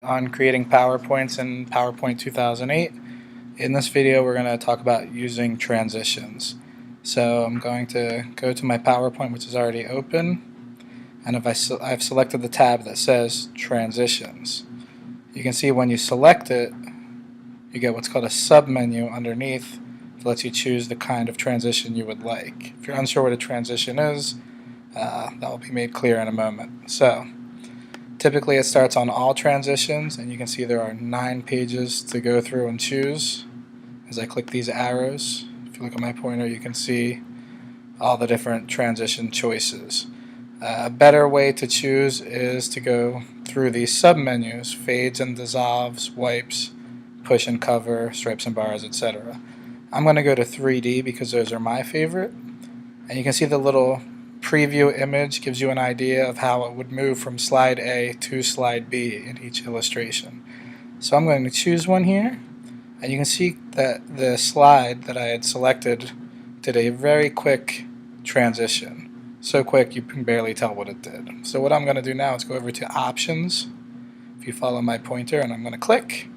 On creating PowerPoints in PowerPoint 2008. In this video we're going to talk about using transitions. So I'm going to go to my PowerPoint, which is already open, and if I've selected the tab that says Transitions. You can see when you select it, you get what's called a submenu underneath that lets you choose the kind of transition you would like. If you're unsure what a transition is, that will be made clear in a moment. So typically it starts on all transitions, and you can see there are 9 pages to go through and choose. As I click these arrows, if you look at my pointer, you can see all the different transition choices. A better way to choose is to go through these submenus: fades and dissolves, wipes, push and cover, stripes and bars, etc. I'm going to go to 3D because those are my favorite, and you can see the little preview image gives you an idea of how it would move from slide A to slide B in each illustration. So I'm going to choose one here, and you can see that the slide that I had selected did a very quick transition. So quick you can barely tell what it did. So what I'm going to do now is go over to Options, if you follow my pointer, and I'm going to click.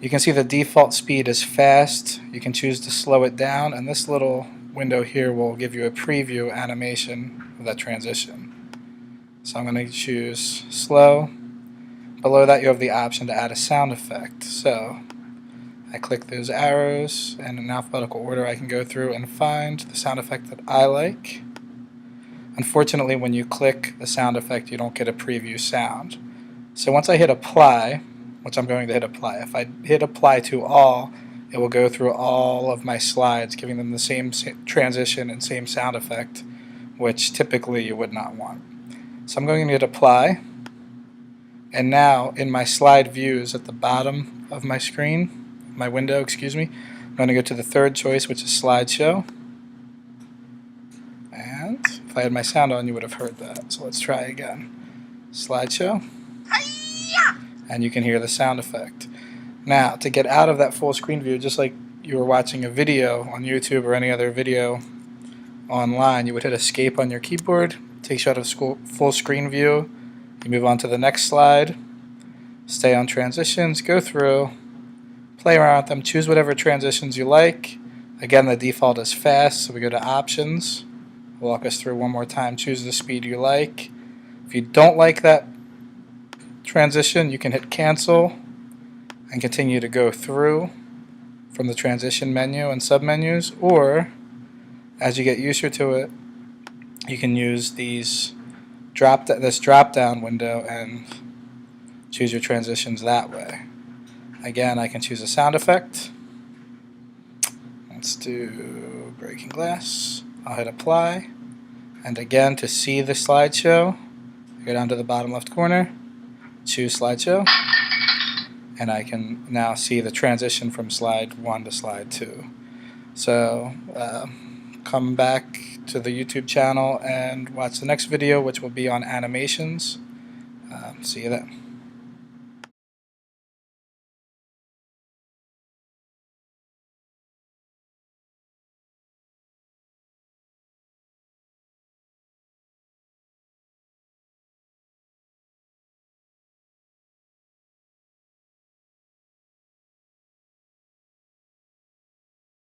You can see the default speed is fast. You can choose to slow it down, and this little window here will give you a preview animation of that transition. So I'm going to choose slow. Below that you have the option to add a sound effect. So I click those arrows, and in alphabetical order I can go through and find the sound effect that I like. Unfortunately, when you click the sound effect, you don't get a preview sound. So once I hit apply, which I'm going to hit apply, if I hit apply to all, it will go through all of my slides, giving them the same transition and same sound effect, which typically you would not want. So I'm going to hit apply, and now in my slide views at the bottom of my screen, my window, I'm going to go to the third choice, which is Slideshow. And if I had my sound on, you would have heard that. So let's try again. Slideshow. And you can hear the sound effect. Now, to get out of that full screen view, just like you were watching a video on YouTube or any other video online, you would hit escape on your keyboard. It takes you out of full screen view. You move on to the next slide, stay on transitions, go through, play around with them, choose whatever transitions you like. Again, the default is fast, so we go to Options. Walk us through one more time, choose the speed you like. If you don't like that transition, you can hit cancel and continue to go through from the transition menu and submenus, or as you get used to it, you can use this drop down window and choose your transitions that way. Again, I can choose a sound effect. Let's do breaking glass. I'll hit apply, and again, to see the slideshow, go down to the bottom left corner, choose slideshow, and I can now see the transition from slide 1 to slide 2. So come back to the YouTube channel and watch the next video, which will be on animations. See you then.